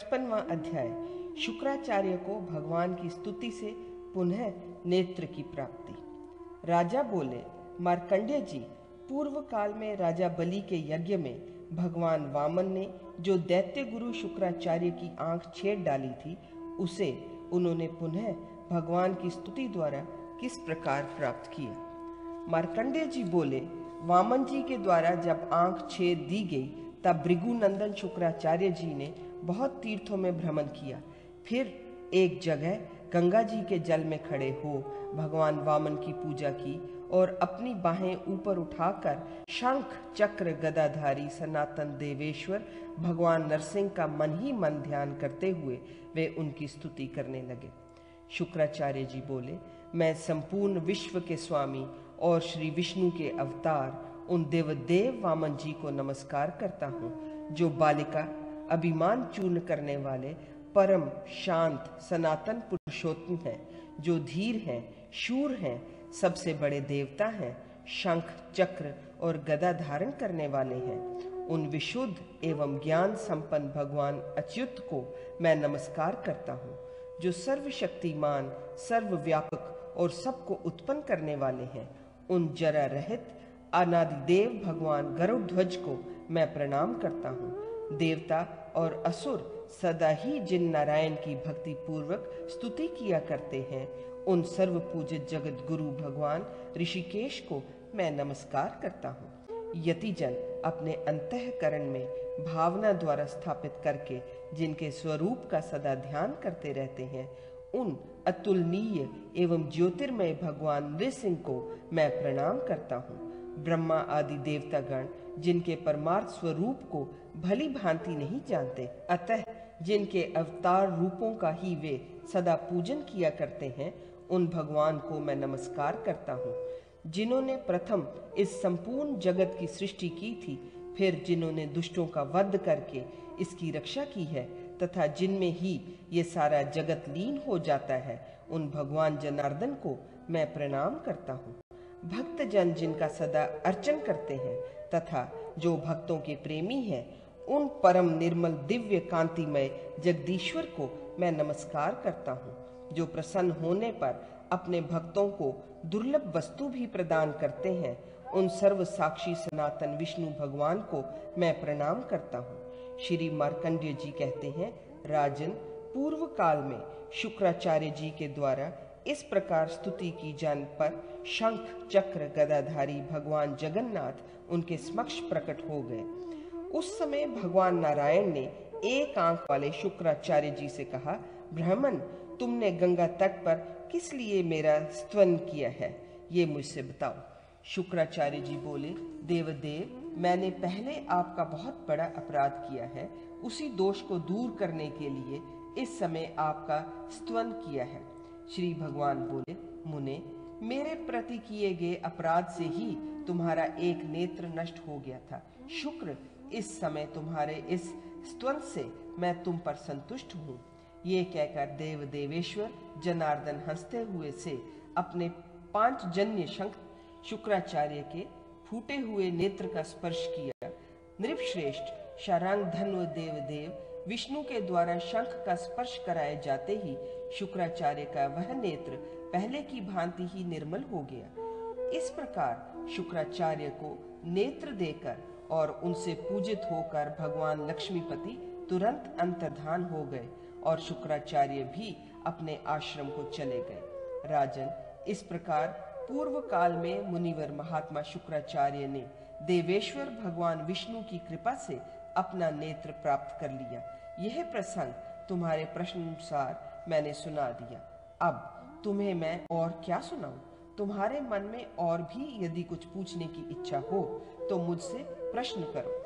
55वां अध्याय। शुक्राचार्य को भगवान की स्तुति से पुनः नेत्र की प्राप्ति। राजा बोले, मार्कंडेय जी, पूर्व काल में राजा बलि के यज्ञ में भगवान वामन ने जो दैत्य गुरु शुक्राचार्य की आंख छेद डाली थी, उसे उन्होंने पुनः भगवान की स्तुति द्वारा किस प्रकार प्राप्त किया। मार्कंडेय जी बोले, वामन जी के द्वारा जब आंख छेद दी गई, तब भृगुनंदन शुक्राचार्य जी ने बहुत तीर्थों में भ्रमण किया। फिर एक जगह गंगा जी के जल में खड़े हो भगवान वामन की पूजा की और अपनी बाहें ऊपर उठाकर शंख चक्र गदाधारी सनातन देवेश्वर भगवान नरसिंह का मन ही मन ध्यान करते हुए वे उनकी स्तुति करने लगे। शुक्राचार्य जी बोले, मैं संपूर्ण विश्व के स्वामी और श्री विष्णु के अवतार उन देवदेव वामन जी को नमस्कार करता हूँ, जो बालिका अभिमान चूर्ण करने वाले परम शांत सनातन पुरुषोत्तम हैं, जो धीर हैं, शूर हैं, सबसे बड़े देवता हैं, शंख चक्र और गदा धारण करने वाले हैं। उन विशुद्ध एवं ज्ञान संपन्न भगवान अच्युत को मैं नमस्कार करता हूँ, जो सर्वशक्तिमान, सर्वव्यापक और सबको उत्पन्न करने वाले हैं। उन जरा रहित अनादिदेव भगवान गरुड़ध्वज को मैं प्रणाम करता हूँ। देवता और असुर सदा ही जिन नारायण की भक्ति पूर्वक स्तुति किया करते हैं, उन सर्व पूजित जगत गुरु भगवान ऋषिकेश को मैं नमस्कार करता हूँ। यतिजन अपने अंतःकरण में भावना द्वारा स्थापित करके जिनके स्वरूप का सदा ध्यान करते रहते हैं, उन अतुलनीय एवं ज्योतिर्मय भगवान नृसिंह को मैं प्रणाम करता हूँ। ब्रह्मा आदि देवतागण जिनके परमार्थ स्वरूप को भली भांति नहीं जानते, अतः जिनके अवतार रूपों का ही वे सदा पूजन किया करते हैं, उन भगवान को मैं नमस्कार करता हूँ। जिन्होंने प्रथम इस संपूर्ण जगत की सृष्टि की थी, फिर जिन्होंने दुष्टों का वध करके इसकी रक्षा की है, तथा जिनमें ही ये सारा जगत लीन हो जाता है, उन भगवान जनार्दन को मैं प्रणाम करता हूँ। भक्त जन जिनका सदा अर्चन करते हैं तथा जो भक्तों के प्रेमी हैं, उन परम निर्मल दिव्य कांतिमय जगदीश्वर को मैं नमस्कार करता हूँ, जो प्रसन्न होने पर अपने भक्तों को दुर्लभ वस्तु भी प्रदान करते हैं। उन सर्व साक्षी सनातन विष्णु भगवान को मैं प्रणाम करता हूँ। श्री मार्कंडेय जी कहते हैं, राजन, पूर्व काल में शुक्राचार्य जी के द्वारा इस प्रकार स्तुति की जान पर शंख चक्र गदाधारी भगवान जगन्नाथ उनके समक्ष प्रकट हो गए। उस समय भगवान नारायण ने एक आंख वाले शुक्राचार्य जी से कहा, ब्राह्मण, तुमने गंगा तट पर किस लिए मेरा स्तवन किया है, ये मुझसे बताओ। शुक्राचार्य जी बोले, देवदेव, मैंने पहले आपका बहुत बड़ा अपराध किया है, उसी दोष को दूर करने के लिए इस समय आपका स्तवन किया है। श्री भगवान बोले, मुने, मेरे प्रति किए गए अपराध से ही तुम्हारा एक नेत्र नष्ट हो गया था। शुक्र, इस समय तुम्हारे इस स्तवन से मैं तुम पर संतुष्ट हूँ। ये कहकर देव देवेश्वर जनार्दन हंसते हुए से अपने पांचजन्य शंख शुक्राचार्य के फूटे हुए नेत्र का स्पर्श किया। नृपश्रेष्ठ शारंग धन्व देवदेव विष्णु के द्वारा शंख का स्पर्श कराए जाते ही शुक्राचार्य का वह नेत्र पहले की भांति ही निर्मल हो गया। इस प्रकार शुक्राचार्य को नेत्र देकर और उनसे पूजित होकर भगवान लक्ष्मीपति तुरंत अंतर्धान हो गए और शुक्राचार्य भी अपने आश्रम को चले गए। राजन, इस प्रकार पूर्व काल में मुनिवर महात्मा शुक्राचार्य ने देवेश्वर भगवान विष्णु की कृपा से अपना नेत्र प्राप्त कर लिया। यह प्रसंग तुम्हारे प्रश्नानुसार मैंने सुना दिया। अब तुम्हें मैं और क्या सुनाऊं? तुम्हारे मन में और भी यदि कुछ पूछने की इच्छा हो तो मुझसे प्रश्न करो।